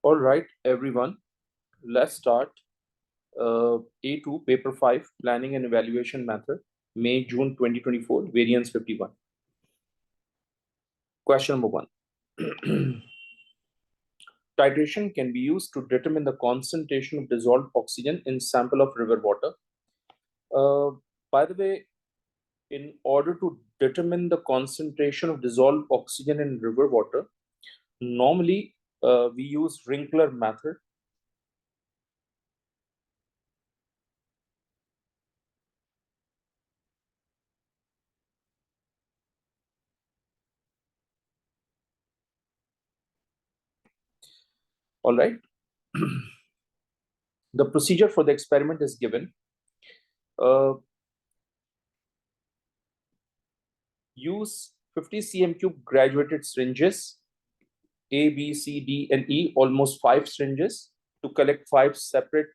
All right, everyone, let's start. A2, Paper 5, Planning and Evaluation Method, May, June 2024, Variance 51. Question number 1. Titration can be used to determine the concentration of dissolved oxygen in sample of river water. By the way, in order to determine the concentration of dissolved oxygen in river water, normally we use Wrinkler method. All right. The procedure for the experiment is given. Use 50 cm cube graduated syringes, A, B, C, D, and E, almost 5 syringes, to collect 5 separate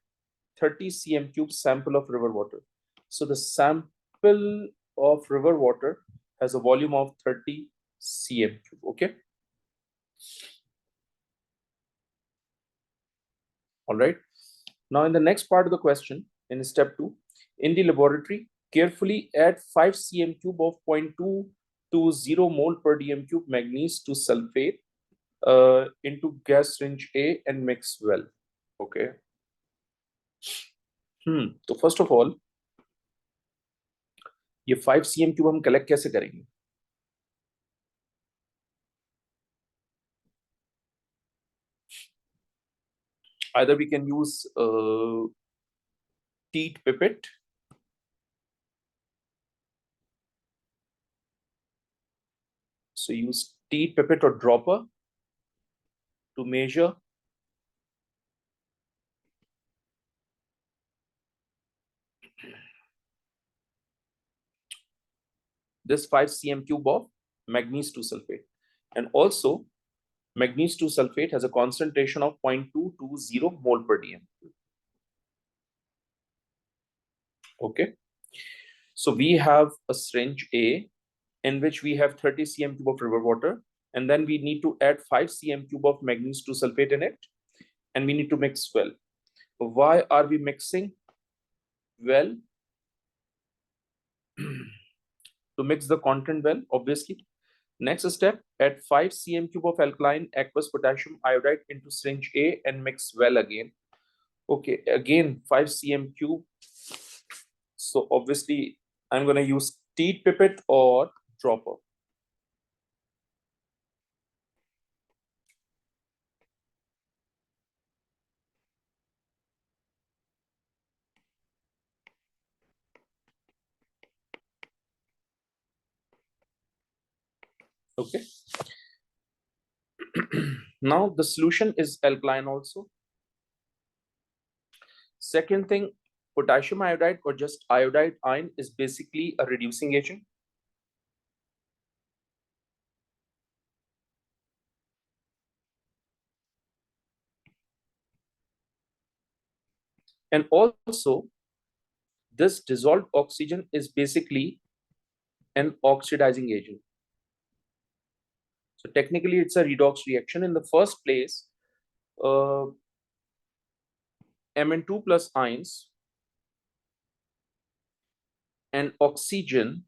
30 cm cube sample of river water. So the sample of river water has a volume of 30 cm cube. Okay. All right. Now in the next part of the question, in step 2, in the laboratory, carefully add 5 cm cube of 0.220 mole per dm cube manganese to sulfate into gas syringe A and mix well. Okay. तो first of all ये 5 cm cube हम collect कैसे करेंगे? Either we can use teat pipette, so use teat pipette or dropper to measure this 5 cm cube of manganese 2 sulfate. And also manganese 2 sulfate has a concentration of 0.220 mole per dm. Okay, so we have a syringe A in which we have 30 cm cube of river water, and then we need to add 5 cm cube of manganese 2 sulfate in it, and we need to mix well. Why are we mixing well? To mix the content well, obviously. Next step, add 5 cm cube of alkaline aqueous potassium iodide into syringe A and mix well again. Okay, again 5 cm cube. So obviously I'm going to use teat pipette or dropper. Okay. Now the solution is alkaline also. Second thing, potassium iodide or just iodide ion is basically a reducing agent. And also this dissolved oxygen is basically an oxidizing agent. So technically it's a redox reaction. In the first place, Mn2 plus ions and oxygen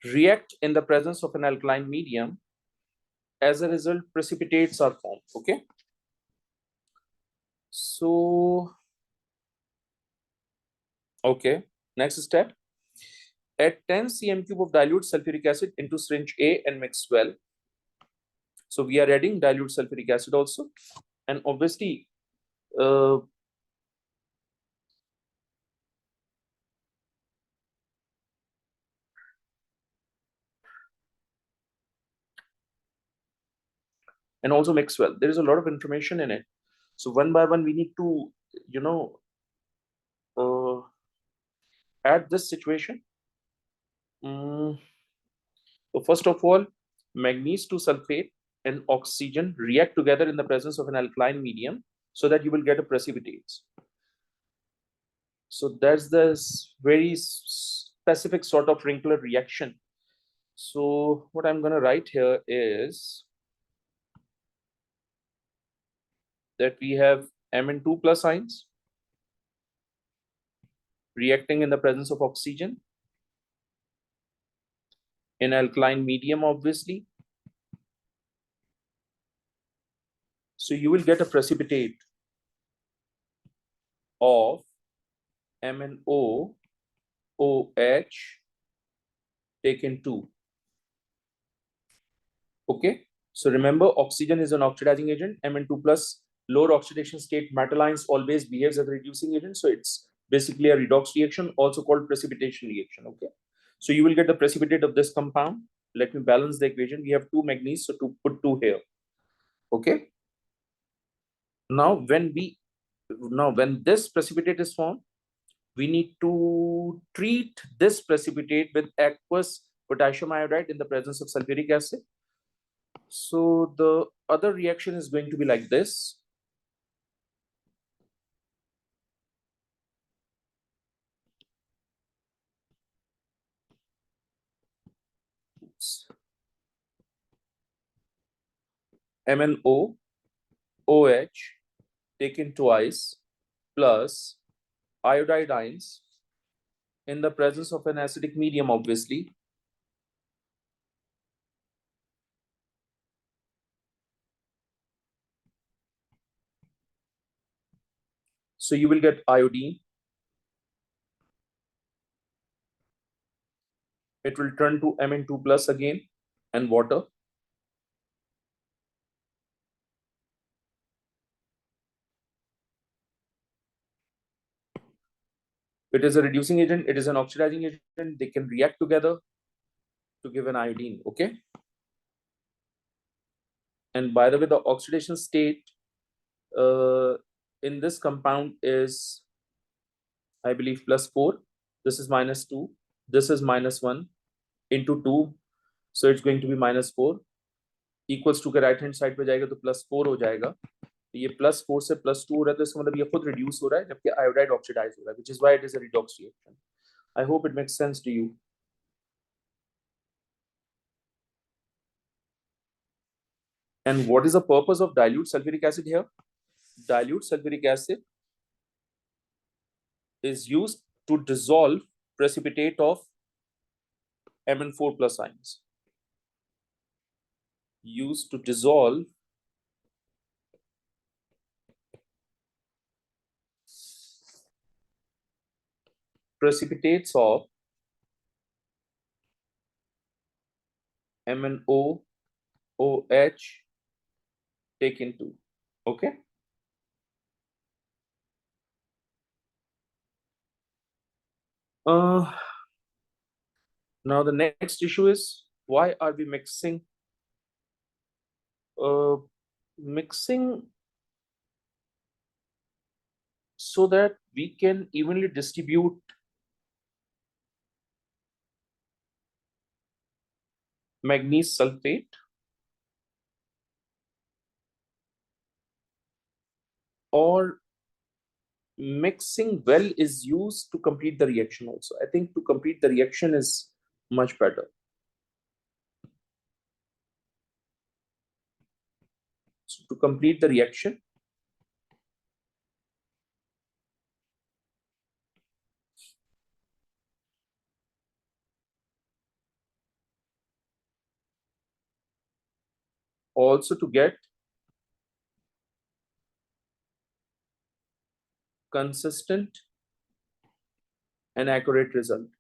react in the presence of an alkaline medium. As a result, precipitates are formed. Okay. So, okay, next step. Add 10 cm cube of dilute sulfuric acid into syringe A and mix well. So we are adding dilute sulfuric acid also, and obviously and also mix well. There is a lot of information in it, so one by one we need to, you know, add this situation. So first of all, manganese 2 sulfate and oxygen react together in the presence of an alkaline medium so that you will get a precipitates. So that's this very specific sort of Wrinkler reaction. So what I'm going to write here is that we have Mn2 plus ions reacting in the presence of oxygen in alkaline medium, obviously. So you will get a precipitate of MnO OH taken 2. Okay. So remember, oxygen is an oxidizing agent. Mn2 plus lower oxidation state metal ions always behaves as a reducing agent. So it's basically a redox reaction, also called precipitation reaction. Okay. So you will get the precipitate of this compound. Let me balance the equation. We have 2 manganese, so to put 2 here. Okay. Now when this precipitate is formed, we need to treat this precipitate with aqueous potassium iodide in the presence of sulfuric acid. So the other reaction is going to be like this. Oops. MnO OH taken twice plus iodide ions in the presence of an acidic medium, obviously. So you will get iodine. It will turn to Mn2 plus again and water. It is a reducing agent. It is an oxidizing agent. They can react together to give an iodine. Okay. And by the way, the oxidation state in this compound is, I believe, +4. This is -2. This is -1 into 2. So it's going to be -4. Equals to के right hand side पे जाएगा तो +4 हो जाएगा. ये +4 से +2 हो रहा है तो इसका मतलब ये खुद रिड्यूस हो रहा है जबकि आयोडाइड ऑक्सीडाइज हो रहा है, which is why it is a redox reaction. I hope it makes sense to you. And what is the purpose of dilute sulfuric acid here? Dilute sulfuric acid is used to dissolve precipitate of Mn4 plus ions. Used to dissolve precipitates of MnO OH taken 2. Okay. Now the next issue is, why are we mixing so that we can evenly distribute manganese sulfate, or mixing well is used to complete the reaction also. I think to complete the reaction is much better. So to complete the reaction, also to get consistent and accurate result.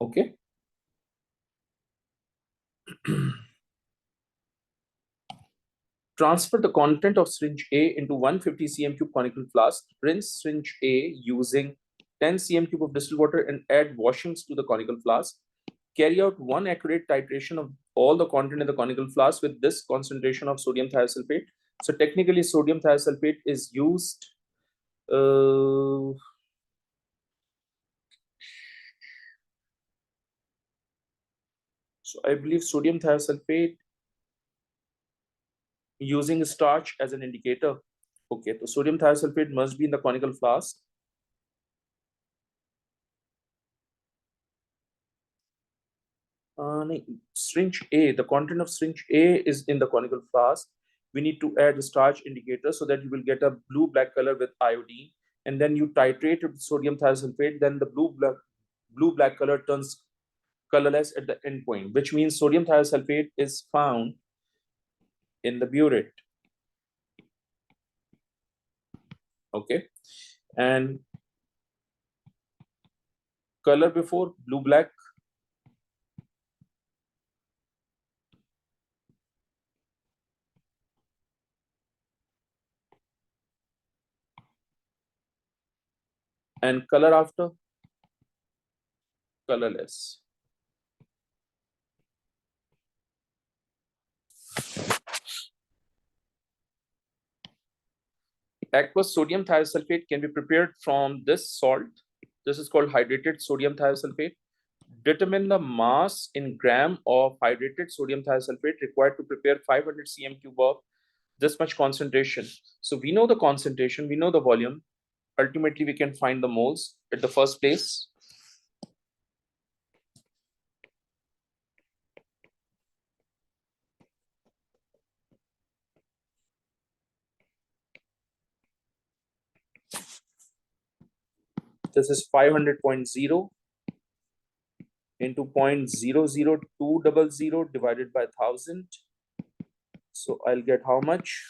Okay. Transfer the content of syringe A into 150 cm cube conical flask. Rinse syringe A using 10 cm cube of distilled water and add washings to the conical flask. Carry out one accurate titration of all the content in the conical flask with this concentration of sodium thiosulfate. So technically, sodium thiosulfate is used. So I believe sodium thiosulfate using starch as an indicator. Okay, so sodium thiosulfate must be in the conical flask. Syringe A, the content of syringe A is in the conical flask. We need to add the starch indicator so that you will get a blue-black color with iodine, and then you titrate it with sodium thiosulfate. Then the blue-black color turns colorless at the end point, which means sodium thiosulfate is found in the burette. Okay, and color before blue-black. And color after colorless. Aqueous sodium thiosulfate can be prepared from this salt. This is called hydrated sodium thiosulfate. Determine the mass in gram of hydrated sodium thiosulfate required to prepare 500 cm cube of this much concentration. So we know the concentration, we know the volume. Ultimately, we can find the moles at the first place. This is 500.0 into 0.000200 divided by 1000. So I'll get how much?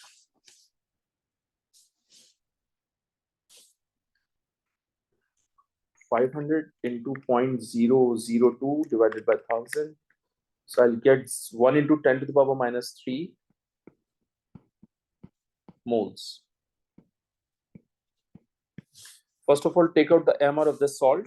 500 into 0.002 divided by 1000. So I'll get 1 into 10 to the power minus 3 moles. First of all, take out the MR of the salt.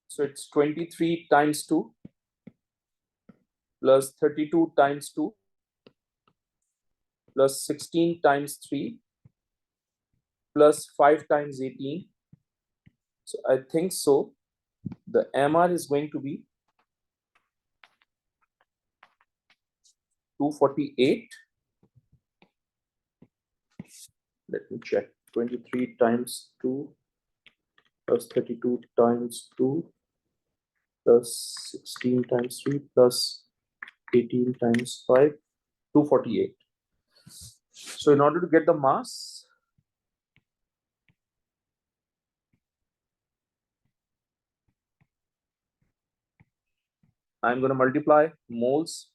So it's 23 times 2 plus 32 times 2 plus 16 times 3 plus 5 times 18. So I think so. The MR is going to be 248. Let me check. 23 times 2 plus 32 times 2 plus 16 times 3 plus 18 times 5, 248. So in order to get the mass, I'm going to multiply moles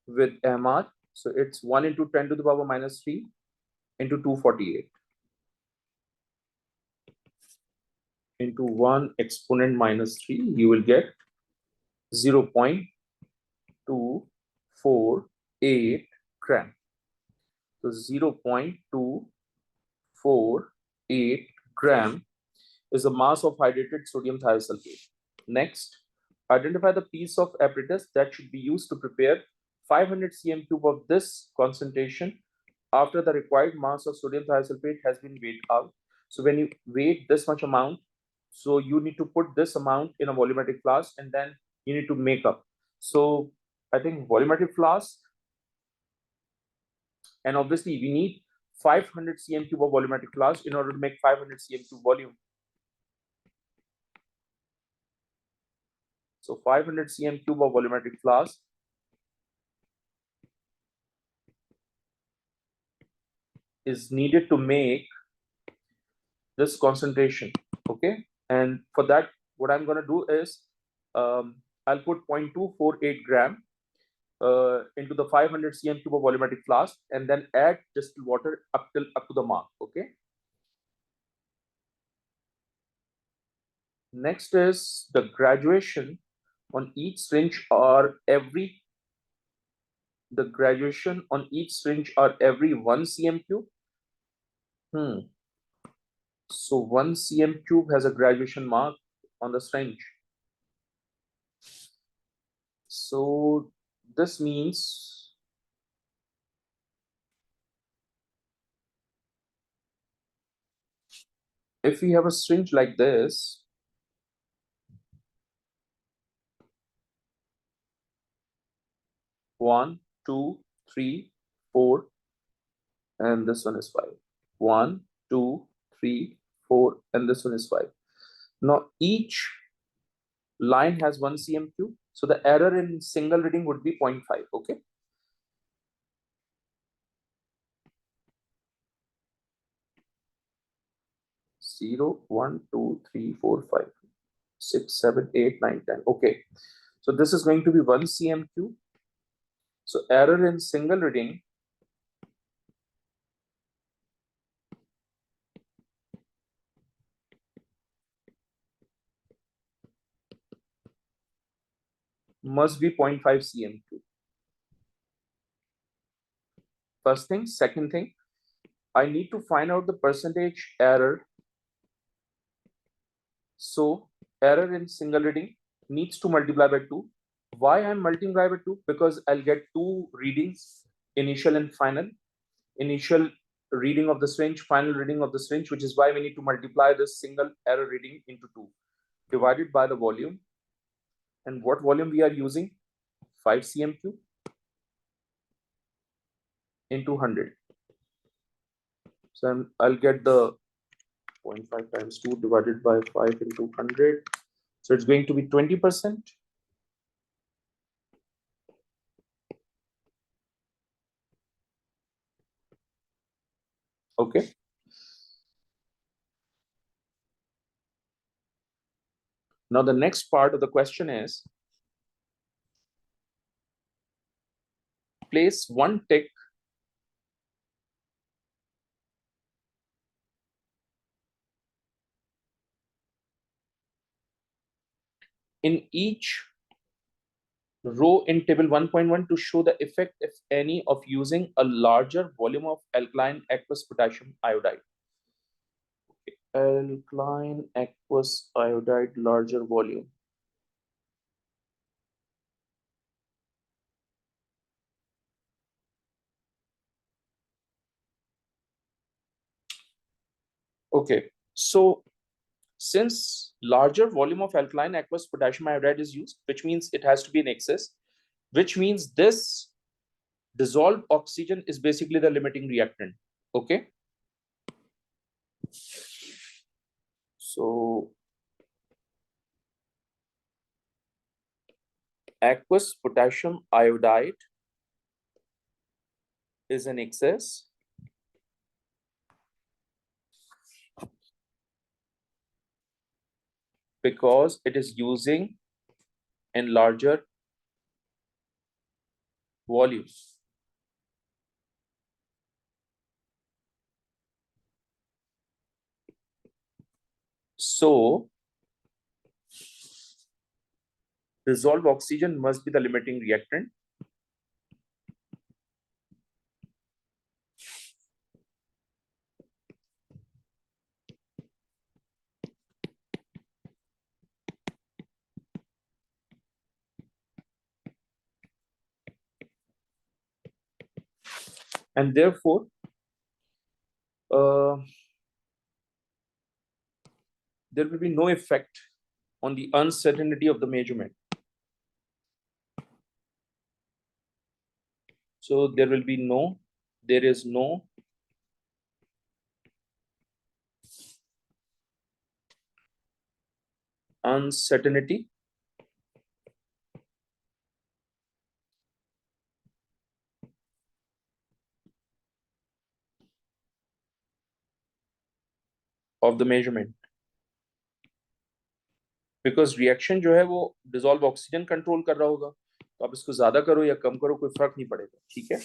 with MR. So it's 1 into 10 to the power minus 3 into 248 into 1 exponent minus 3. You will get 0.248 gram. So 0.248 gram is the mass of hydrated sodium thiosulfate. Next, identify the piece of apparatus that should be used to prepare 500 cm cube of this concentration after the required mass of sodium thiosulfate has been weighed out. So when you weigh this much amount, so you need to put this amount in a volumetric flask and then you need to make up. So I think volumetric flask, and obviously we need 500 cm cube of volumetric flask in order to make 500 cm cube volume. So 500 cm cube of volumetric flask is needed to make this concentration. Okay, and for that, what I'm going to do is I'll put 0.248 gram into the 500 cm cube of volumetric flask and then add distilled water up to the mark. Okay. Next is the graduation on each syringe or every 1 cm cube. So 1 cm cube has a graduation mark on the syringe. So this means if we have a syringe like this, one, two, three, four, and this one is five. One, two, three, four, and this one is five. Now each line has 1 cm3, so the error in single reading would be 0.5. Okay. Zero, one, two, three, four, five, 6, 7, 8, 9, 10. Okay. So this is going to be 1 cm3. So error in single reading must be 0.5 cm3. First thing. Second thing, I need to find out the percentage error. So error in single reading needs to multiply by 2. Why I'm multiplying by 2? Because I'll get two readings, initial and final. Initial reading of the syringe, final reading of the syringe, which is why we need to multiply this single error reading into 2, divided by the volume. And what volume we are using? 5 cm3 into 100. So I'll get the 0.5 times 2 divided by 5 into 100. So it's going to be 20%. Okay. Now the next part of the question is, place one tick in each row in table 1.1 to show the effect, if any, of using a larger volume of alkaline aqueous potassium iodide. Alkaline aqueous iodide, larger volume. Okay, so since larger volume of alkaline aqueous potassium iodide is used, which means it has to be in excess, which means this dissolved oxygen is basically the limiting reactant. Okay, so aqueous potassium iodide is in excess because it is using in larger volumes. So dissolved oxygen must be the limiting reactant. And therefore, there will be no effect on the uncertainty of the measurement. So there is no uncertainty of the measurement, because reaction जो है वो dissolve oxygen control कर रहा होगा, तो आप इसको ज्यादा करो या कम करो कोई फर्क नहीं पड़ेगा. ठीक है.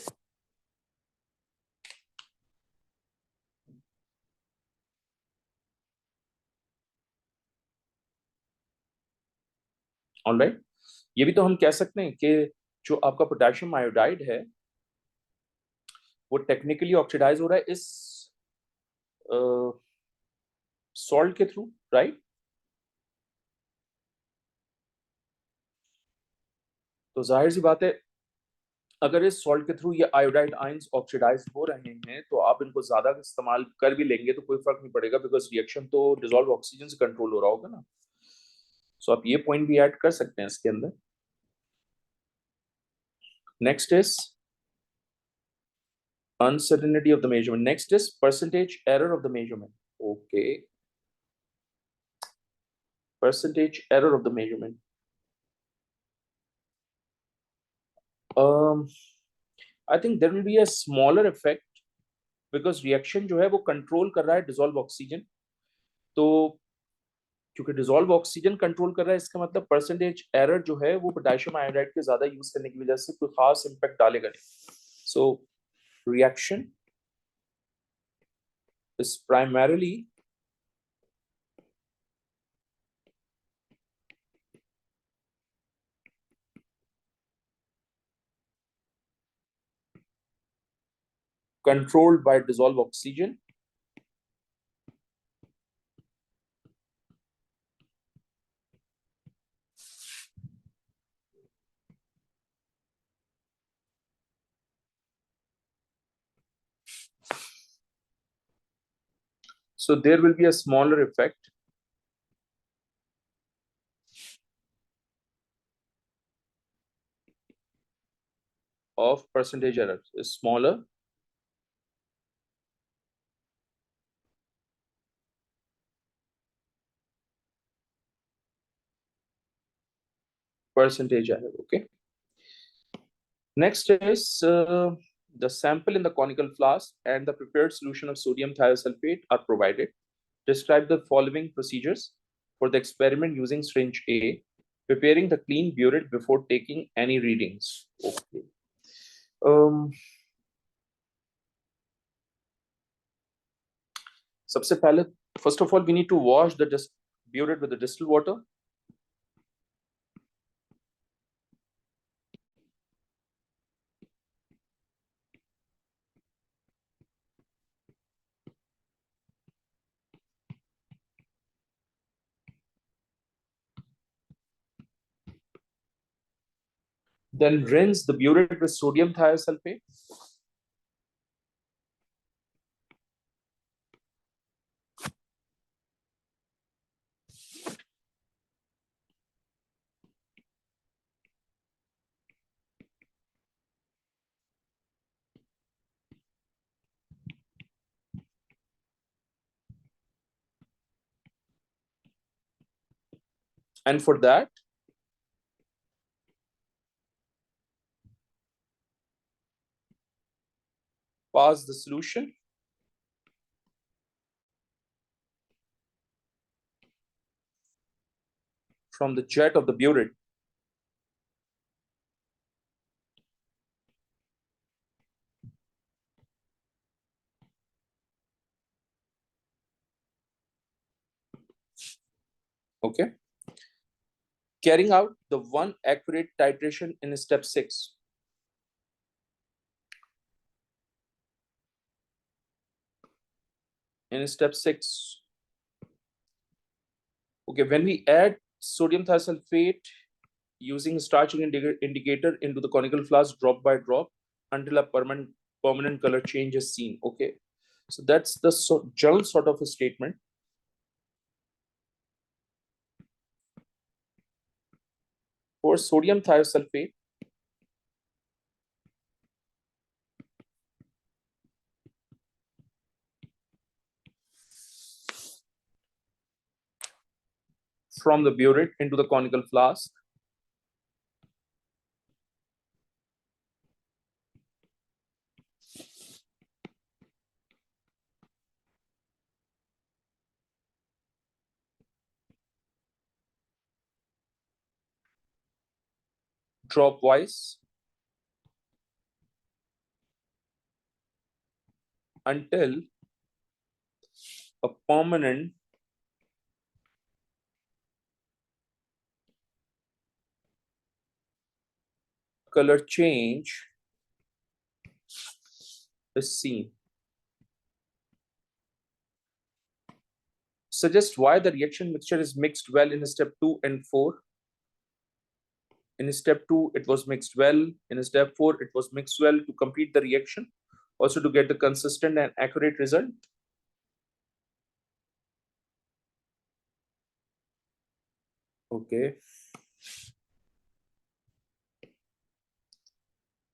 ऑलराइट, ये भी तो हम कह सकते हैं कि जो आपका पोटेशियम आयोडाइड है वो टेक्निकली ऑक्सीडाइज हो रहा है इस सॉल्ट के थ्रू, राइट. तो जाहिर सी बात है अगर इस सॉल्ट के थ्रू ये आयोडाइड आयंस ऑक्सीडाइज हो रहे हैं तो आप इनको ज्यादा इस्तेमाल कर भी लेंगे तो कोई फर्क नहीं पड़ेगा, बिकॉज रिएक्शन तो डिसॉल्व ऑक्सीजन से कंट्रोल हो रहा होगा ना। सो आप ये पॉइंट भी ऐड कर सकते हैं इसके अंदर। Next is uncertainty of the measurement. Next is percentage error of the measurement. Okay, percentage error of the measurement. um I think there will be a smaller effect because reaction जो है वो control कर रहा है dissolve oxygen. तो क्योंकि dissolve oxygen control कर रहा है इसका मतलब परसेंटेज एरर जो है वो पोटेशियम आयोडाइड के ज्यादा यूज करने की वजह से कोई खास इंपैक्ट डालेगा नहीं। So reaction is primarily controlled by dissolved oxygen. So there will be a smaller effect of percentage error, is smaller percentage error. Okay. Next is the sample in the conical flask and the prepared solution of sodium thiosulfate are provided. Describe the following procedures for the experiment using syringe A. Preparing the clean burette before taking any readings. Okay. सबसे पहले, first of all, we need to wash the burette with the distilled water. Then rinse the burette with sodium thiosulfate. And for that, pass the solution from the jet of the burette okay, carrying out the one accurate titration in step 6. In step 6, okay, when we add sodium thiosulfate using starching indicator into the conical flask drop by drop until a permanent color change is seen. Okay, so that's the general sort of a statement. For sodium thiosulfate, from the burette into the conical flask, dropwise until a permanent color change is seen. Suggest why the reaction mixture is mixed well in step 2 and 4. In step 2, it was mixed well. In step 4, it was mixed well to complete the reaction, also to get the consistent and accurate result. Okay.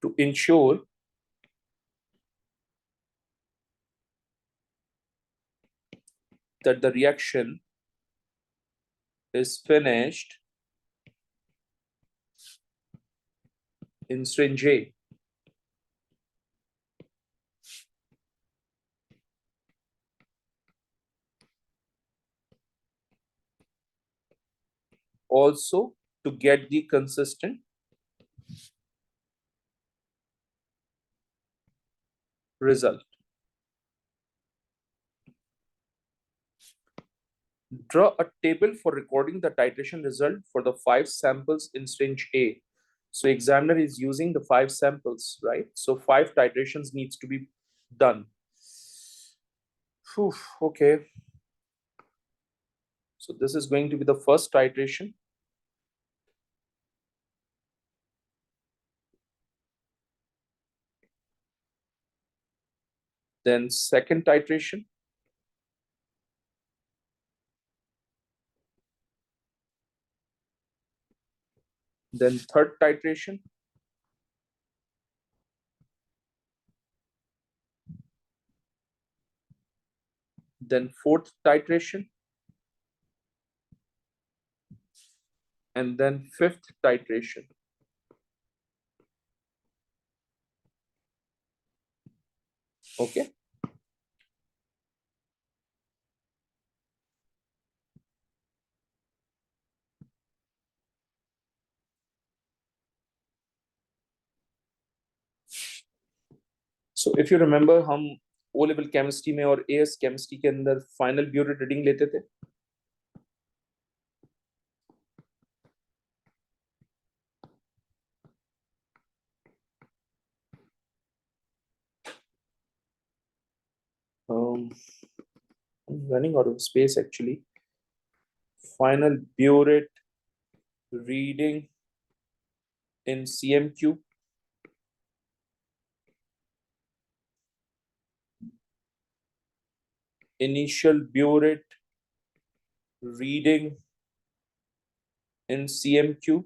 To ensure that the reaction is finished in syringe A, also to get the consistent result. Draw a table for recording the titration result for the 5 samples in syringe A. So examiner is using the 5 samples, right? So 5 titrations needs to be done. Whew, okay. So this is going to be the first titration. Then second titration. Then third titration. Then fourth titration. And then fifth titration. Okay. So if you remember, हम O level chemistry में और AS chemistry के अंदर final buret reading लेते थे. I'm running out of space actually. Final buret reading in CMQ. Initial buret reading in CMQ.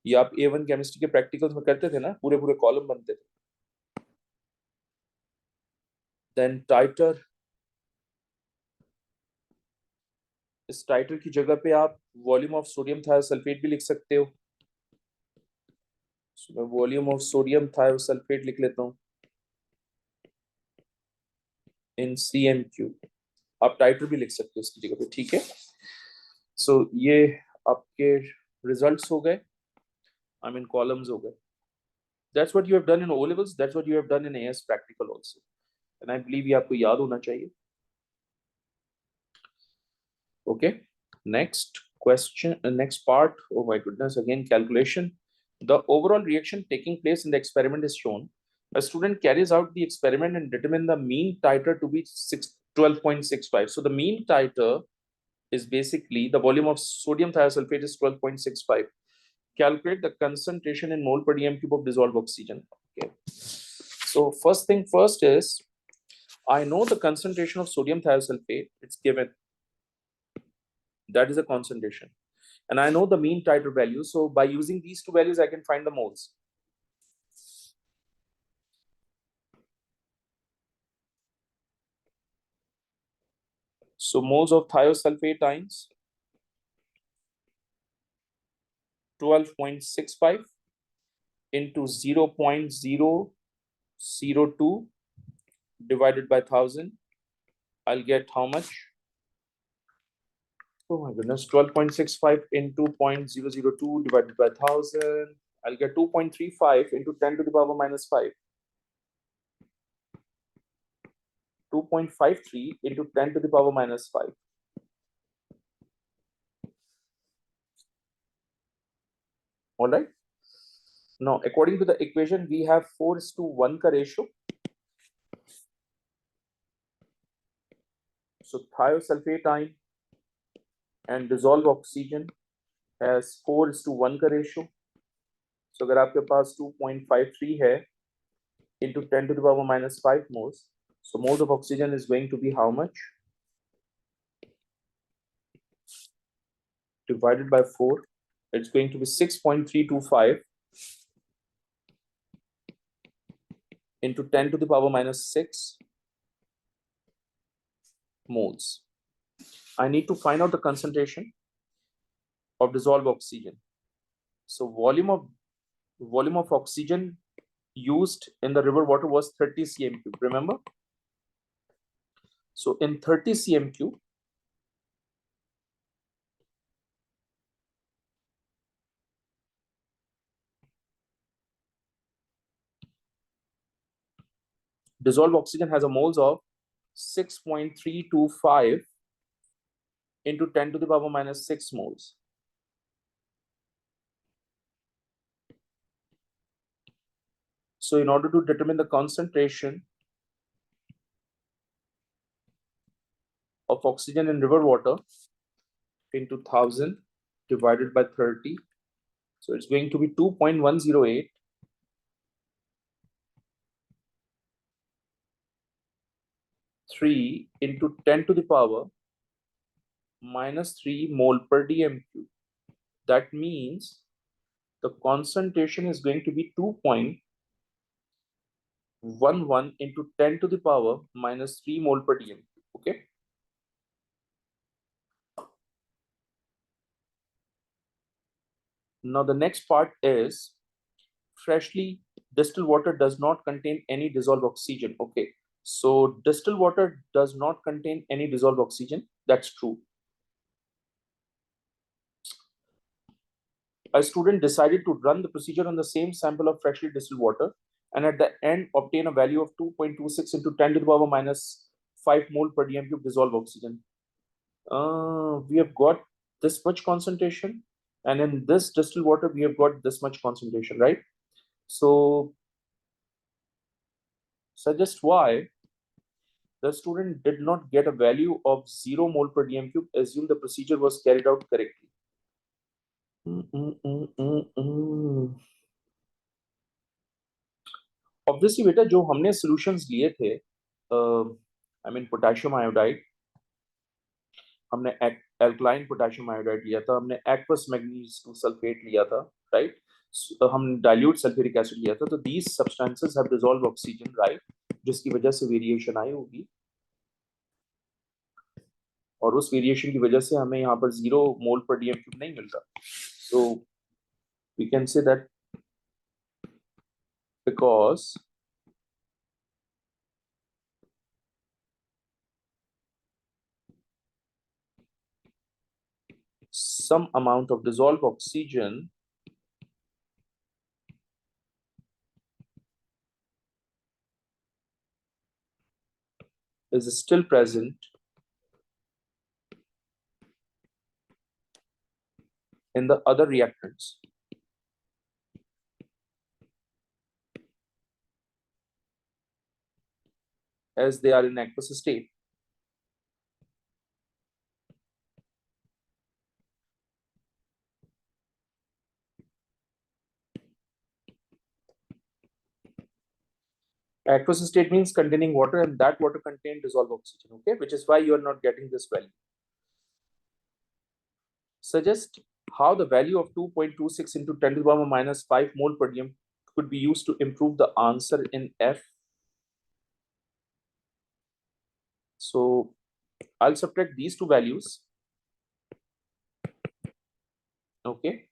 ये आप A1 chemistry के प्रैक्टिकल्स में करते थे ना, पूरे पूरे कॉलम बनते थे. Then titer. इस टाइटर की जगह पे आप वॉल्यूम ऑफ सोडियम थायोसल्फेट भी लिख सकते हो. So, मैं वॉल्यूम ऑफ सोडियम थायोसल्फेट लिख लेता हूँ इन CMQ. आप टाइटर भी लिख सकते हो इसकी जगह पे, ठीक है. सो ये आपके रिजल्ट्स हो गए, आई मीन कॉलम्स हो गए. That's what you have done in O levels. That's what you have done in AS practical also. And I believe ये आपको याद होना चाहिए. Okay. Next question, next part. Oh my goodness, again calculation. The overall reaction taking place in the experiment is shown. A student carries out the experiment and determine the mean titer to be 12.65. So the mean titer is basically the volume of sodium thiosulfate is 12.65. Calculate the concentration in mole per dm cube of dissolved oxygen. Okay. So first thing first is, I know the concentration of sodium thiosulfate. It's given. That is a concentration. And I know the mean titer value. So by using these two values, I can find the moles. So moles of thiosulfate times 12.65 into 0.002 divided by 1000. I'll get how much? Oh my goodness, 12.65 into 0.002 divided by 1000. I'll get 2.35 into 10 to the power minus 5. 2.53 into 10 to the power minus 5. All right. Now, according to the equation, we have 4:1 ka ratio. So thiosulfate ion and dissolved oxygen has 4:1 ka ratio. So अगर आपके पास 2.53 है into 10 to the power minus 5 moles, so moles of oxygen is going to be how much? Divided by 4, it's going to be 6.325 into 10 to the power minus 6 moles. I need to find out the concentration of dissolved oxygen. So volume of oxygen used in the river water was 30 cm cube, remember? So in 30 cm cube, dissolved oxygen has a moles of 6.325 into 10 to the power minus 6 moles. So in order to determine the concentration of oxygen in river water into 1000 divided by 30, so it's going to be 2.108 3 into 10 to the power minus 3 mole per dm cube. That means the concentration is going to be 2.11 into 10 to the power minus 3 mole per dm cube. Okay. Now the next part is freshly distilled water does not contain any dissolved oxygen. Okay. So distilled water does not contain any dissolved oxygen. That's true. A student decided to run the procedure on the same sample of freshly distilled water and at the end obtain a value of 2.26 into 10 to the power minus 5 mole per dm cube dissolved oxygen. We have got this much concentration, and in this distilled water we have got this much concentration, right? So suggest why the student did not get a value of 0 mole per dm cube. Assume the procedure was carried out correctly. Obviously बेटा जो हमने solutions लिए थे, I mean potassium iodide, हमने alkaline potassium iodide लिया था, हमने aqueous magnesium sulfate लिया था, right? हम dilute sulfuric acid लिया था, तो these substances have dissolved oxygen, right? जिसकी वजह से वेरिएशन आई होगी, और उस वेरिएशन की वजह से हमें यहाँ पर 0 मोल पर डीएम क्यूब नहीं मिलता. So we can say that because some amount of dissolved oxygen is still present in the other reactants. As they are in aqueous state. Aqueous state means containing water, and that water contains dissolved oxygen, okay, which is why you are not getting this value. Suggest how the value of 2.26 into 10 to the power minus 5 mole per dm could be used to improve the answer in F. So I'll subtract these two values, okay.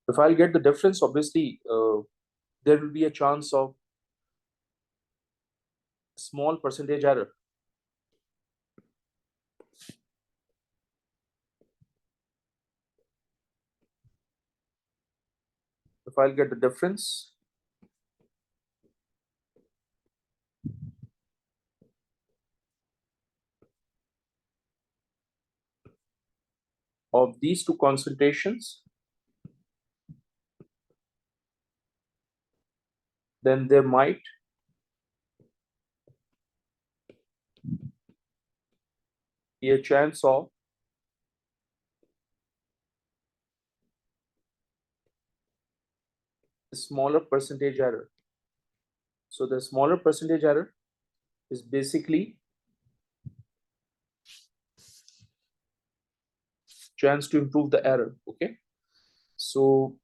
If I'll get the difference, obviously there will be a chance of small percentage error. If I'll get the difference, of these two concentrations, then there might be a chance of a smaller percentage error. So the smaller percentage error is basically chance to improve the error. Okay, so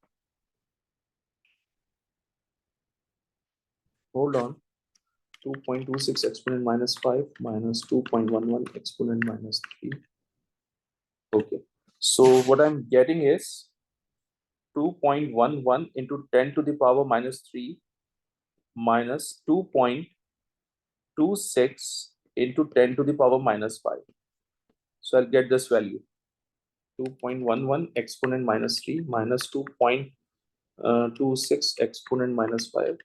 hold on. 2.26 exponent minus 5 minus 2.11 exponent minus 3. Okay, so what I'm getting is 2.11 into 10 to the power minus 3 minus 2.26 into 10 to the power minus 5. So I'll get this value, 2.11 exponent minus 3 minus 2.26 exponent minus 5.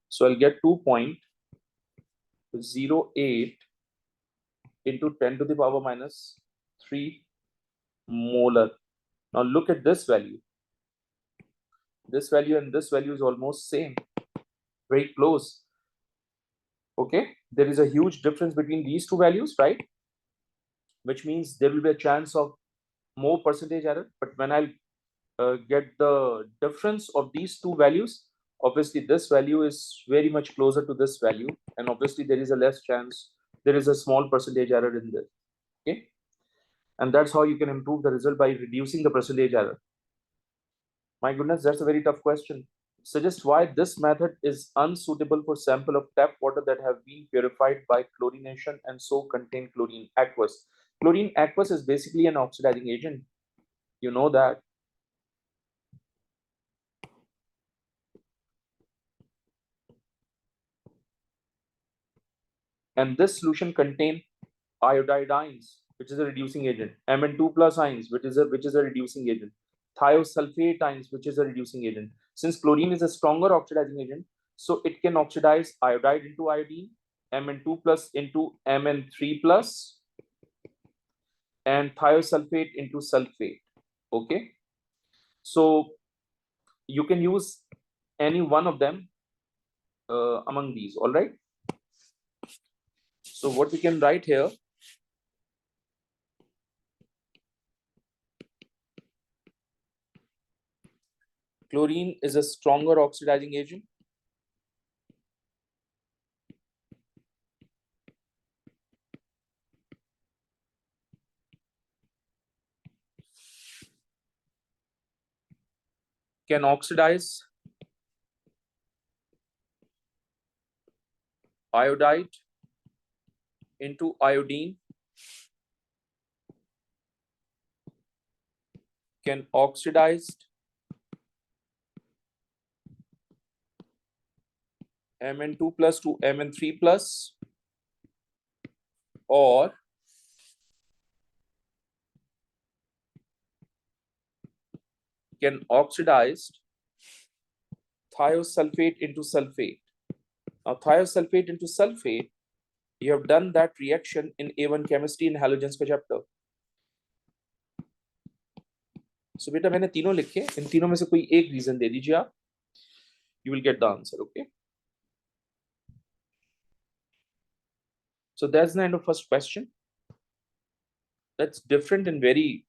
So I'll get 2.08 into 10 to the power minus 3 molar. Now look at this value. This value and this value is almost same, very close. Okay, there is a huge difference between these two values, right? Which means there will be a chance of more percentage error. But when I'll get the difference of these two values, obviously this value is very much closer to this value, and obviously there is a less chance, there is a small percentage error in there. Okay, and that's how you can improve the result, by reducing the percentage error. My goodness, that's a very tough question. Suggest why this method is unsuitable for sample of tap water that have been purified by chlorination and so contain chlorine aqueous. Chlorine aqueous is basically an oxidizing agent. You know that. And this solution contain iodide ions, which is a reducing agent, Mn2 plus ions, which is a reducing agent, thiosulfate ions, which is a reducing agent. Since chlorine is a stronger oxidizing agent, so it can oxidize iodide into iodine, Mn2 plus into Mn3 plus, and thiosulfate into sulfate. Okay, so you can use any one of them among these. All right, so what we can write here, chlorine is a stronger oxidizing agent, can oxidize iodide into iodine, can oxidize Mn2 plus to Mn3 plus, or can oxidize thiosulfate into sulfate. Now thiosulfate into sulfate, you have done that reaction in A1 chemistry in halogens का chapter. So बेटा मैंने तीनों लिखे, इन तीनों में से कोई एक रीजन दे दीजिए आप, you will get the answer. Okay, so that's the end of first question. That's different and very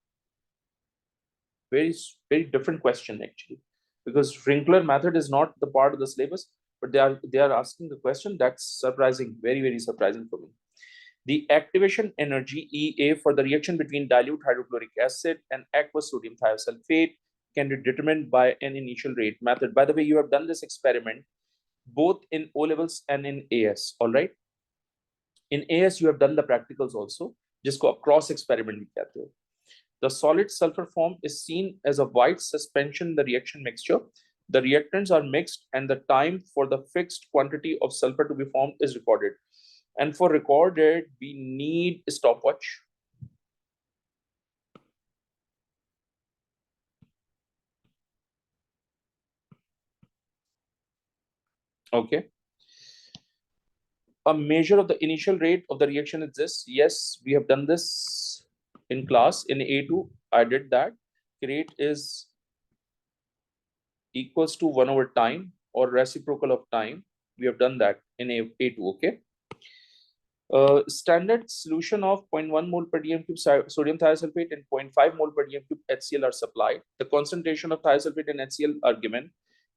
different question actually, because Wrinkler method is not the part of the syllabus, but they are asking the question. That's surprising, very surprising for me. The activation energy EA for the reaction between dilute hydrochloric acid and aqueous sodium thiosulfate can be determined by an initial rate method. By the way, you have done this experiment both in O levels and in AS. All right, in AS you have done the practicals also, जिसको cross experiment भी कहते हो. The solid sulfur form is seen as a white suspension in the reaction mixture. The reactants are mixed and the time for the fixed quantity of sulfur to be formed is recorded. And for recorded, we need a stopwatch. Okay. A measure of the initial rate of the reaction is this. Yes, we have done this. in class in A2. I did that. Create is equals to 1 over time or reciprocal of time. We have done that in A2. Okay. Standard solution of 0.1 mole per dm cube sodium thiosulfate and 0.5 mole per dm cube HCl are supplied. The concentration of thiosulfate and HCl are given.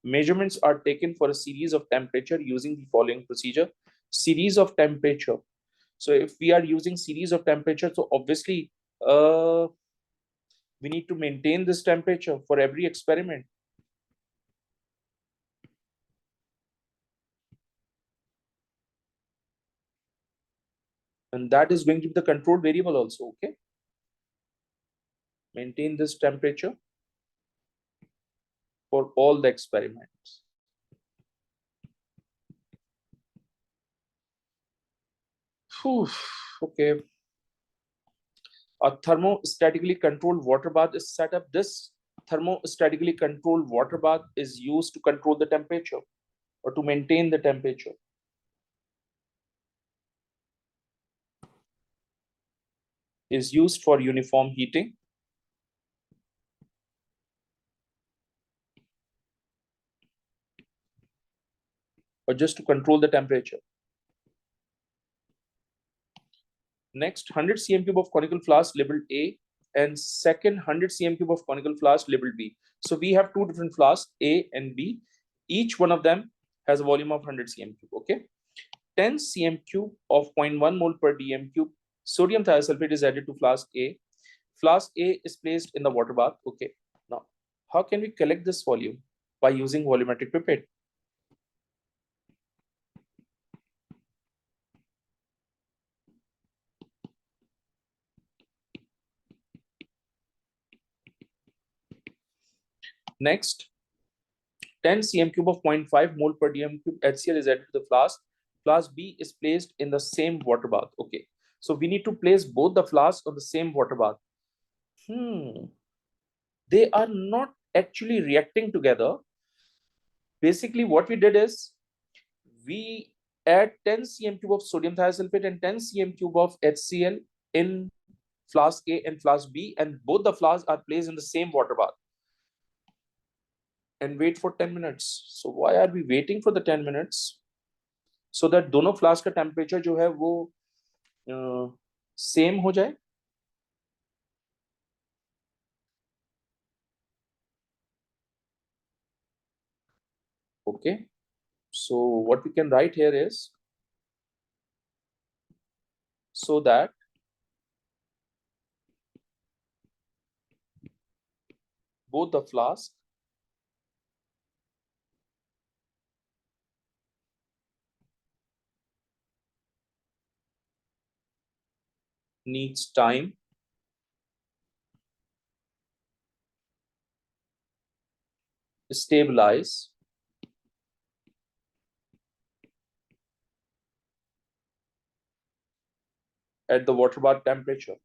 Measurements are taken for a series of temperature using the following procedure. Series of temperature. So if we are using series of temperature, so obviously we need to maintain this temperature for every experiment. And that is going to be the control variable also, okay? Maintain this temperature for all the experiments. Whew, okay. A thermostatically controlled water bath is set up. This thermostatically controlled water bath is used to control the temperature or to maintain the temperature. Is used for uniform heating or just to control the temperature. Next, 100 cm cube of conical flask labeled A and second 100 cm cube of conical flask labeled B. So we have two different flasks, A and B. Each one of them has a volume of 100 cm cube. Okay. 10 cm cube of 0.1 mole per dm cube sodium thiosulfate is added to flask A. Flask A is placed in the water bath. Okay. Now, how can we collect this volume? By using volumetric pipette. Next, 10 cm cube of 0.5 mole per dm cube HCl is added to the flask. Flask B is placed in the same water bath. Okay. So we need to place both the flasks on the same water bath. They are not actually reacting together. Basically, what we did is we add 10 cm cube of sodium thiosulfate and 10 cm cube of HCl in flask A and flask B, and both the flasks are placed in the same water bath and wait for 10 minutes. So why are we waiting for the 10 minutes? So that दोनों flask का temperature जो है वो same हो जाए. Okay, so what we can write here is so that both the flask needs time stabilize at the water bath temperature.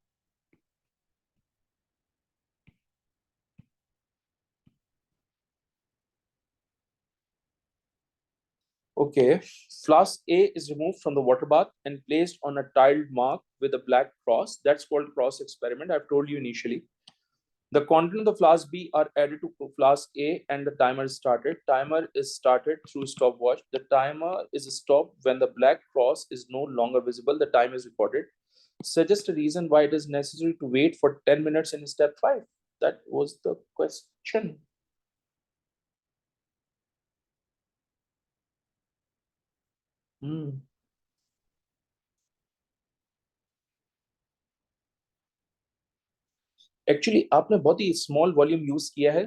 Okay, flask A is removed from the water bath and placed on a tiled mark with a black cross. That's called cross experiment. I've told you initially. The content of the flask B are added to flask A and the timer is started. Timer is started through stopwatch. The timer is stopped when the black cross is no longer visible. The time is recorded. Suggest a reason why it is necessary to wait for 10 minutes in step 5. That was the question. Actually आपने बहुत ही small volume use किया है.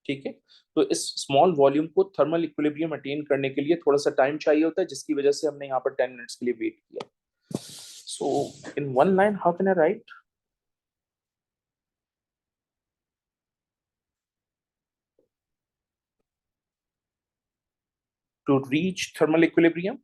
ठीक है, तो इस small volume को thermal equilibrium attain करने के लिए थोड़ा सा टाइम चाहिए होता है, जिसकी वजह से हमने यहाँ पर 10 मिनट्स के लिए वेट किया. So in one line how can I write to reach thermal equilibrium?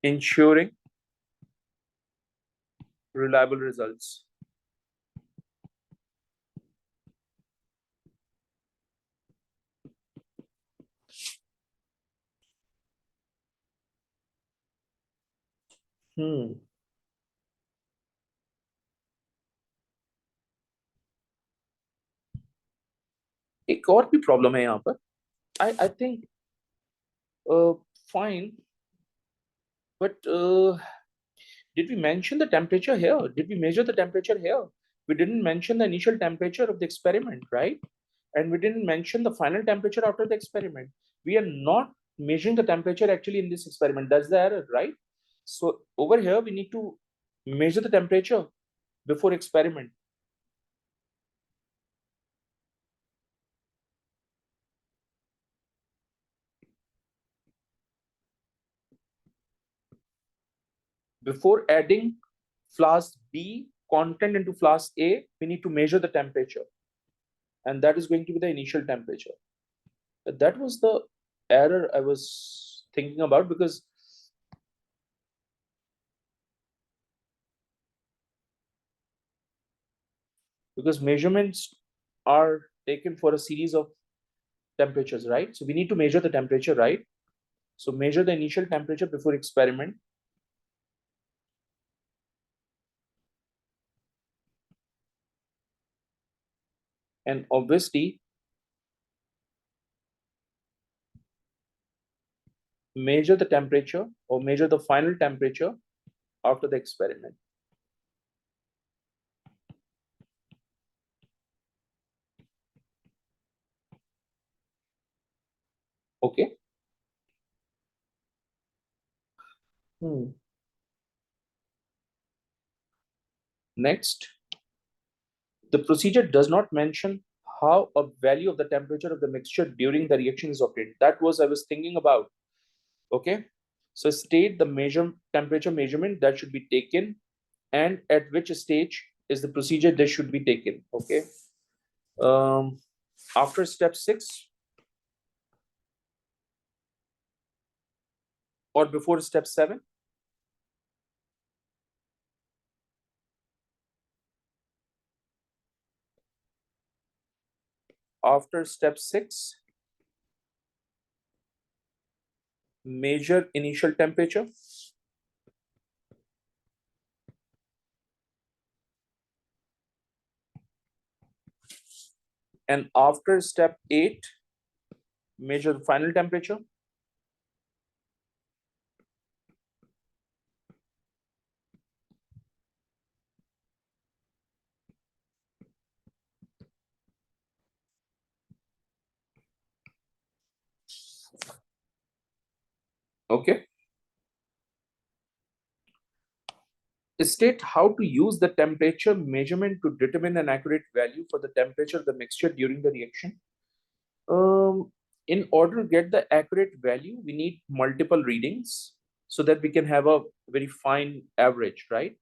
Ensuring reliable results. एक और भी प्रॉब्लम है यहाँ पर. I think fine, but did we mention the temperature here? Did we measure the temperature here? We didn't mention the initial temperature of the experiment, right? And we didn't mention the final temperature after the experiment. We are not measuring the temperature actually in this experiment. That's the error, right? So over here, we need to measure the temperature before experiment. Before adding flask B content into flask A, we need to measure the temperature. And that is going to be the initial temperature. That was the error I was thinking about, because measurements are taken for a series of temperatures, right? So we need to measure the temperature, right? So measure the initial temperature before experiment. And obviously, measure the temperature or measure the final temperature after the experiment. Okay. Next, the procedure does not mention how a value of the temperature of the mixture during the reaction is obtained. That was I was thinking about. Okay. So state the temperature measurement that should be taken and at which stage is the procedure that should be taken. Okay. After step 6 or before step 7? After step 6, measure initial temperature. And after step 8, measure the final temperature. Okay. State how to use the temperature measurement to determine an accurate value for the temperature of the mixture during the reaction. In order to get the accurate value, we need multiple readings so that we can have a very fine average, right?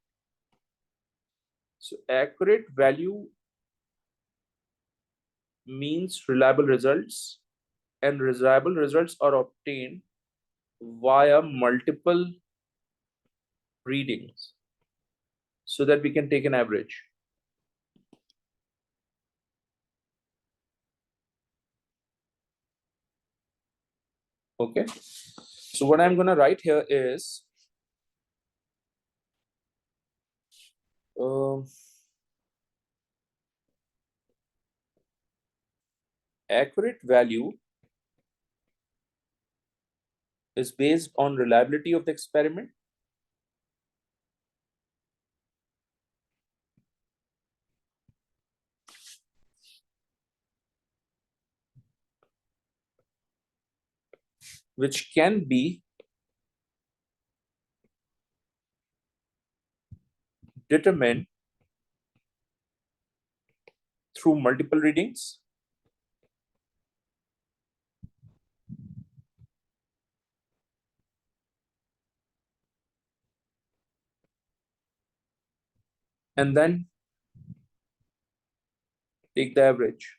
So accurate value means reliable results, and reliable results are obtained via multiple readings so that we can take an average. Okay. So what I'm going to write here is accurate value is based on reliability of the experiment, which can be determined through multiple readings. And then take the average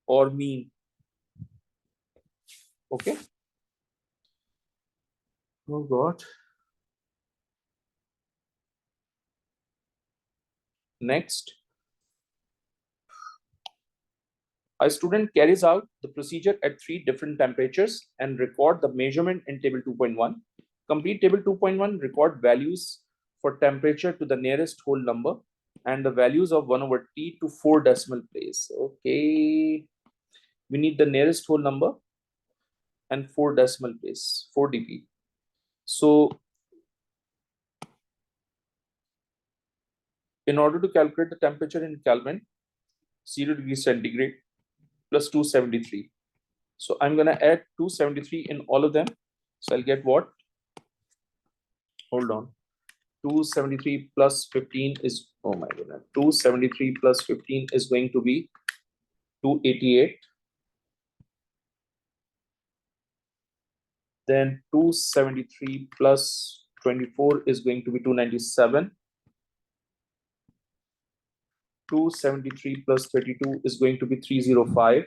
or mean. Okay. Oh God. Next, A student carries out the procedure at 3 different temperatures and record the measurement in table 2.1. Complete table 2.1, record values for temperature to the nearest whole number and the values of 1 over T to 4 decimal place. Okay. We need the nearest whole number and 4 decimal place, 4 dp. So in order to calculate the temperature in Kelvin, 0 degrees centigrade plus 273. So I'm going to add 273 in all of them. So I'll get what? Hold on. 273 plus 15 is, oh my goodness, 273 plus 15 is going to be 288. Then 273 plus 24 is going to be 297. 273 plus 32 is going to be 305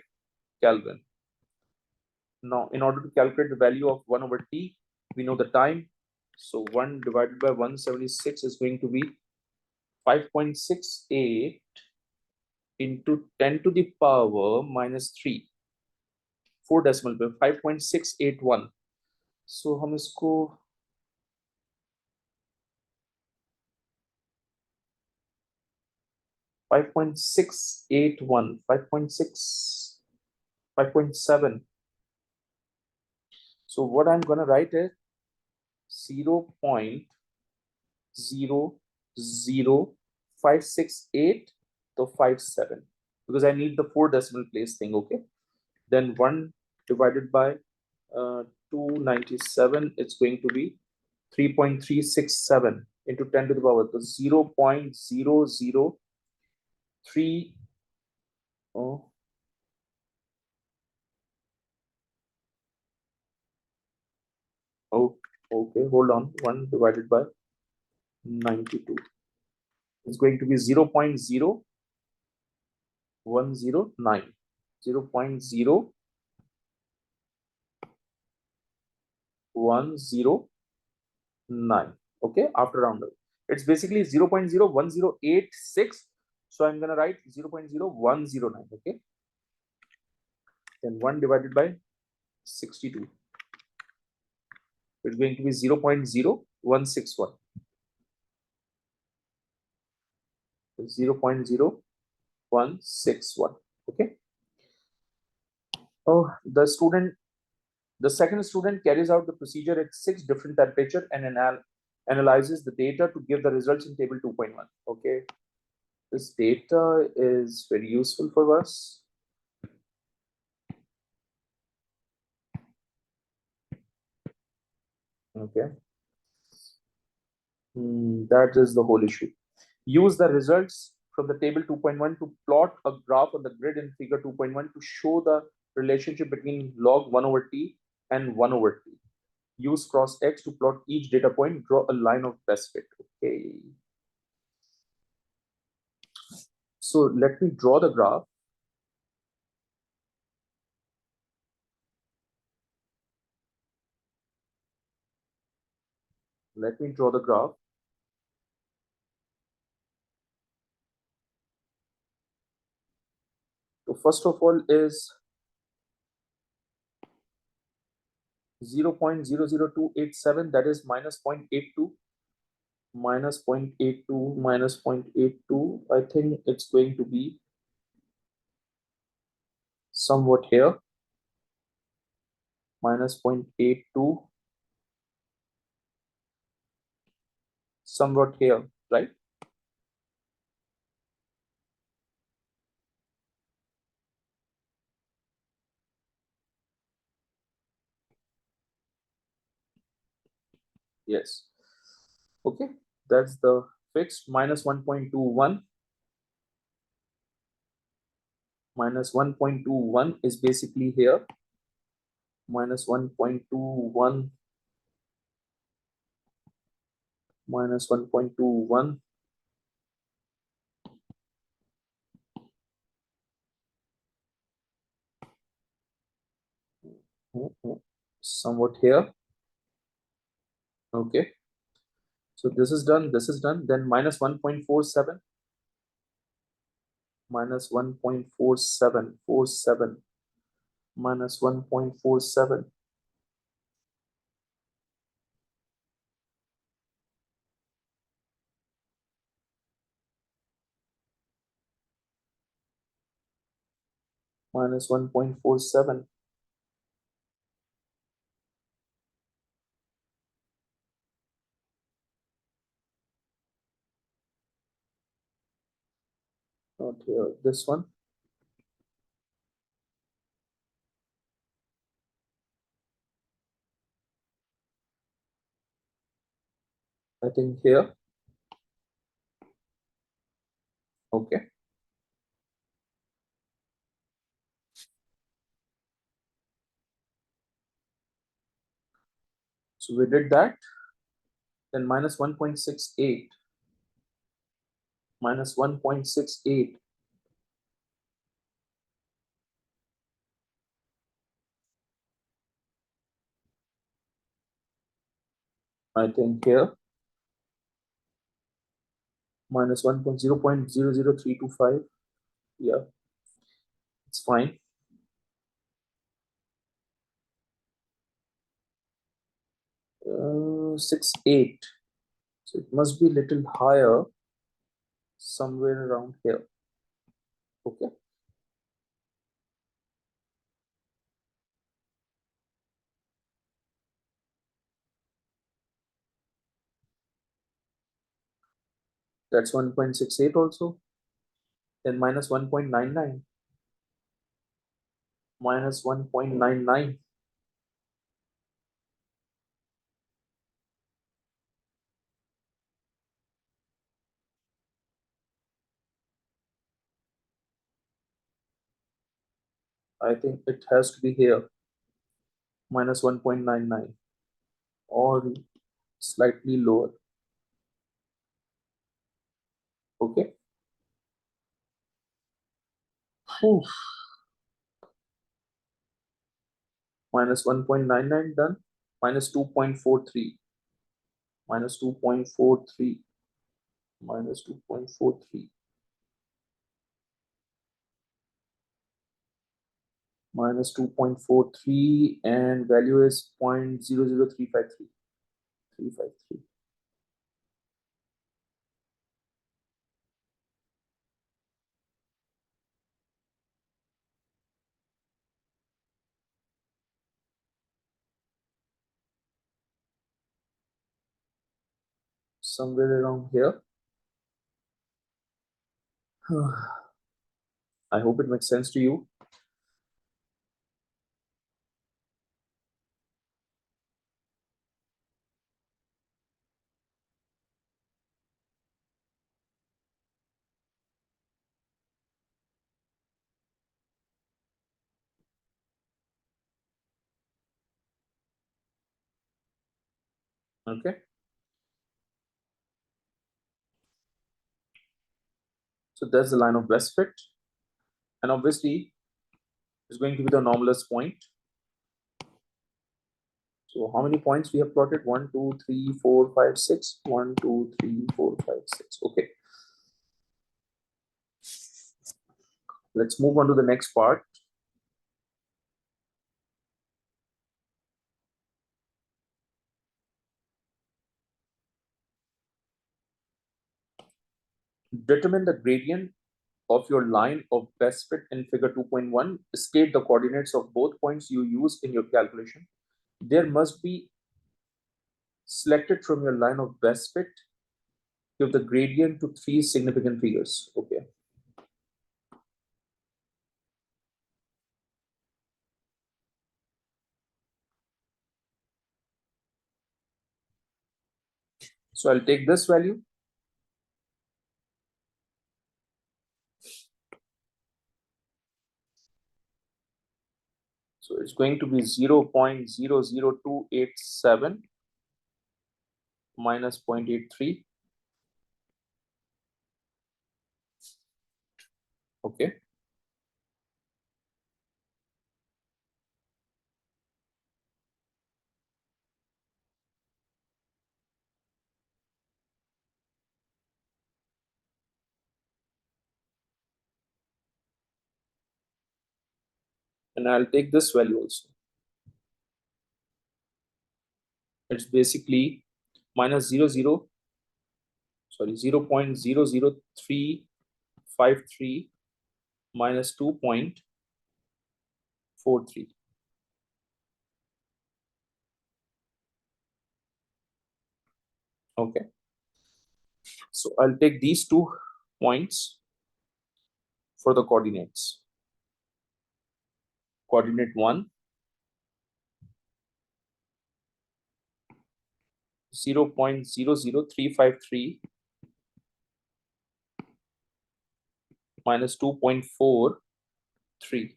Kelvin. Now, in order to calculate the value of 1 over T, we know the time. So 1 divided by 176 is going to be 5.68 into 10 to the power minus 3. 4 decimal place, 5.681. So हम इसको 5.681, 5.6, 5.7. So what I'm gonna write is 0.00568 to 57 because I need the 4 decimal place thing. Okay, then 1 divided by 297, it's going to be 3.367 into 10 to the power, so 0.003. Oh, oh, okay, hold on. 1 divided by 92 is going to be 0.0109. 0.0109. Okay, after rounding, it's basically 0.01086. So I'm gonna write 0.0109. Okay, then 1 divided by 62. It's going to be 0.0161. 0.0161. Okay. Oh, the second student carries out the procedure at 6 different temperature and analyzes the data to give the results in table 2.1. Okay. This data is very useful for us. Okay. That is the whole issue. Use the results from the table 2.1 to plot a graph on the grid in figure 2.1 to show the relationship between log 1 over t and 1 over t. Use cross X to plot each data point. Draw a line of best fit. Okay. So let me draw the graph. Let me draw the graph. So first of all is 0.00287, that is minus 0.82, minus 0.82, minus 0.82. I think it's going to be somewhat here, minus 0.82, somewhat here, right? Yes. Okay, that's the fixed. Minus 1.21. Minus 1.21 is basically here. Minus 1.21. Minus 1.21. Somewhat here. Okay. So this is done. This is done. Then minus 1.47. minus 1.4747 minus 1.47 minus 1.47. Not here, this one. I think here. Okay. So we did that. Then minus 1.68 minus 1.68. I think here minus 1.0.00325. Yeah, it's fine. 68. So it must be little higher, somewhere around here. Okay. That's 1.68 also. Then minus 1.99 minus 1.99. I think it has to be here, minus 1.99 or slightly lower. Okay. Whew. Minus 1.99 done. Minus 2.43. Minus 2.43. Minus 2.43. Minus 2.43 and value is 0.00353. 353. Somewhere around here. I hope it makes sense to you. Okay. So that's the line of best fit. And obviously, it's going to be the normalest point. So how many points we have plotted? 1, 2, 3, 4, 5, 6. 1, 2, 3, 4, 5, 6. Okay. Let's move on to the next part. Determine the gradient of your line of best fit in figure 2.1. State the coordinates of both points you use in your calculation. There must be selected from your line of best fit. Give the gradient to three significant figures. Okay. So I'll take this value. So it's going to be 0.00287 minus 0.83. Okay. and I'll take this value also. It's basically minus 0.00353 minus 2.43. Okay, so I'll take these 2 points for the coordinates. Coordinate 1, 0.00353 minus 2.43,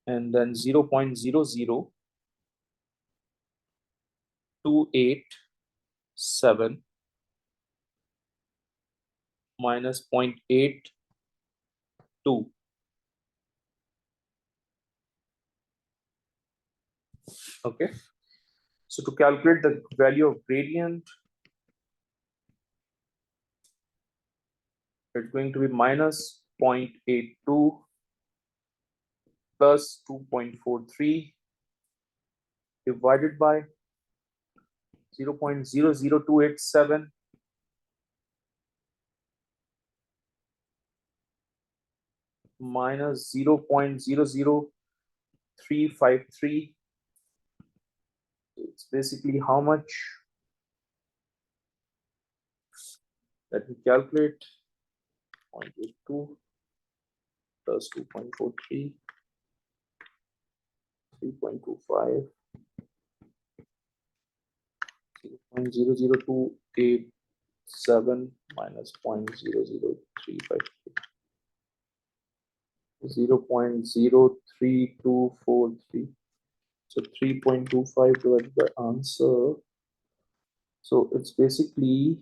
and then 0.00287 minus 0.82. Okay, so to calculate the value of gradient, it's going to be minus 0.82 plus 2.43 divided by 0.00287 minus 0.00353. It's basically how much? Let me calculate. 0.82 plus 2.43, 3.25, 0.00287 minus 0.00353, 0.03243. So 3.25 divided by answer. So it's basically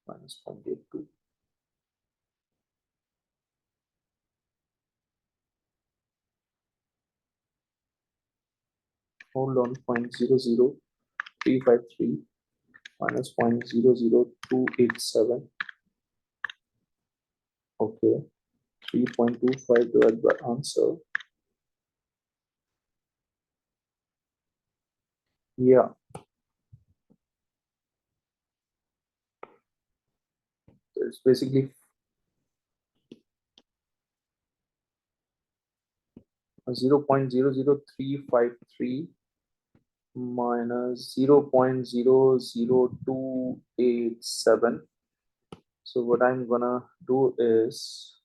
minus 0.82. Hold on, 0.00353 minus 0.00287. Okay, 3.25 divided by answer. Yeah, it's basically 0.00353 minus 0.00287. So what I'm gonna do is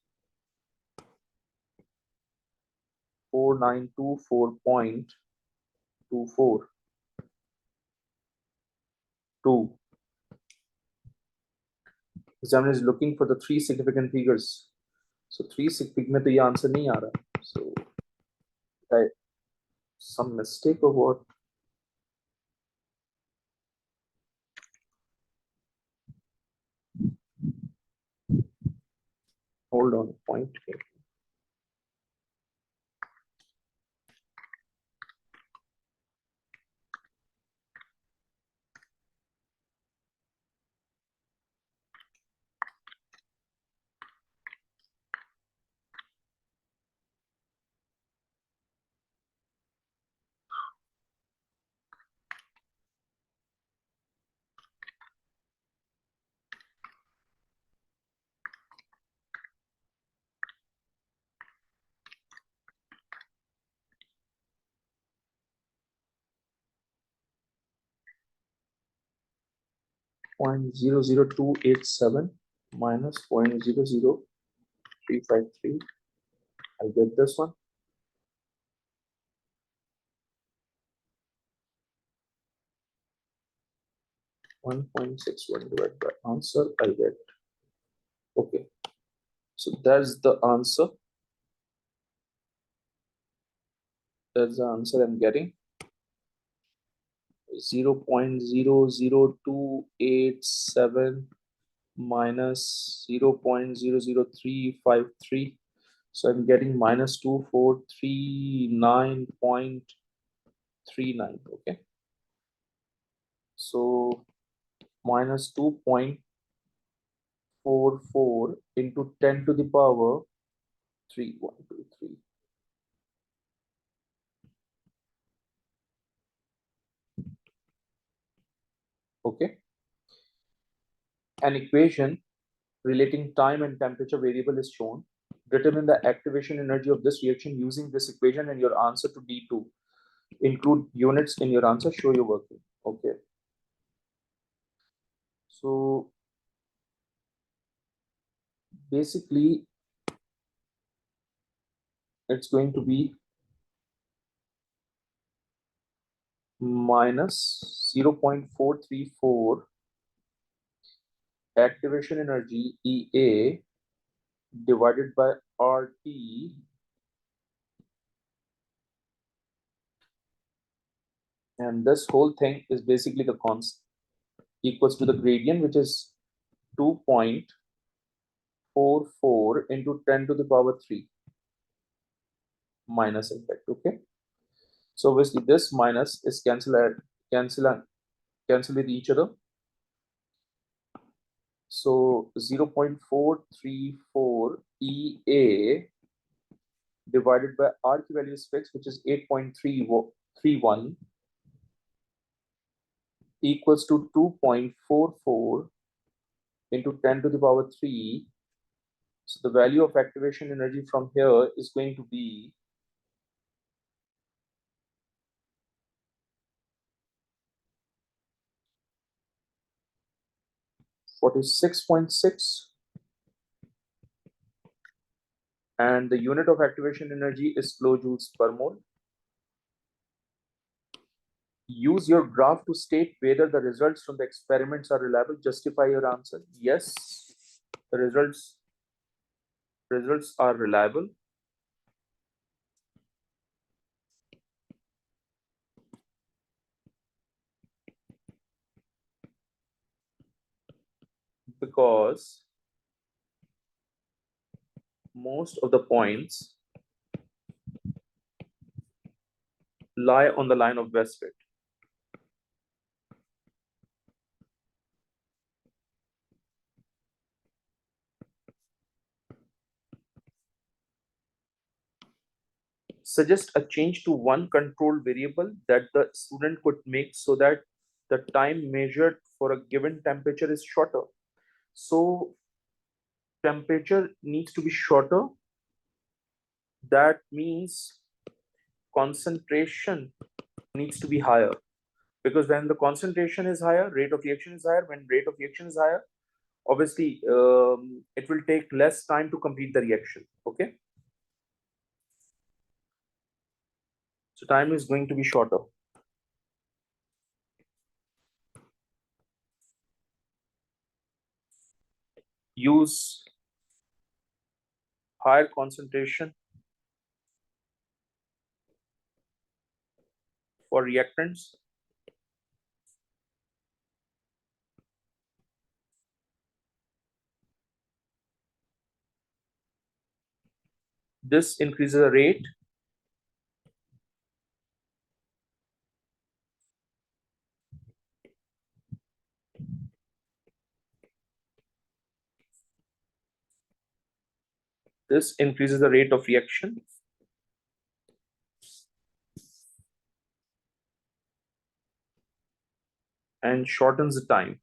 4924.242. Examiner is looking for the 3 significant figures. So 3 significant में तो ये answer नहीं आ रहा. So some mistake or what? Hold on, 0.8. Point 0.00287 minus 0.00353. I get this one. 1.61 divided by answer. I get. Okay, so that's the answer. That's the answer I'm getting. 0.00287 minus 0.00353. So I'm getting minus 2439.39. Okay. minus 2.44 into 10 to the power 3. 1, 2, 3. Okay. An equation relating time and temperature variable is shown. Determine the activation energy of this reaction using this equation and your answer to D2. Include units in your answer. Show your working. Okay. So basically, it's going to be minus 0.434 activation energy EA divided by RT, and this whole thing is basically the constant equals to the gradient, which is 2.44 into 10 to the power 3 minus impact. Okay, so obviously this minus is cancel with each other. So 0.434 EA divided by R की value is fixed, which is 8.31 equals to 2.44 into 10 to the power 3. So the value of activation energy from here is going to be 46.6, and the unit of activation energy is kilojoules per mole. Use your graph to state whether the results from the experiments are reliable. Justify your answer. Yes, the results are reliable. Because most of the points lie on the line of best fit. Suggest a change to one control variable that the student could make so that the time measured for a given temperature is shorter. So temperature needs to be shorter. That means concentration needs to be higher, because when the concentration is higher, rate of reaction is higher. When rate of reaction is higher, obviously it will take less time to complete the reaction. Okay, so time is going to be shorter. Use higher concentration for reactants. This increases the rate. This increases the rate of reaction. And shortens the time.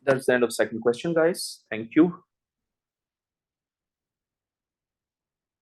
That's the end of second question, guys. Thank you.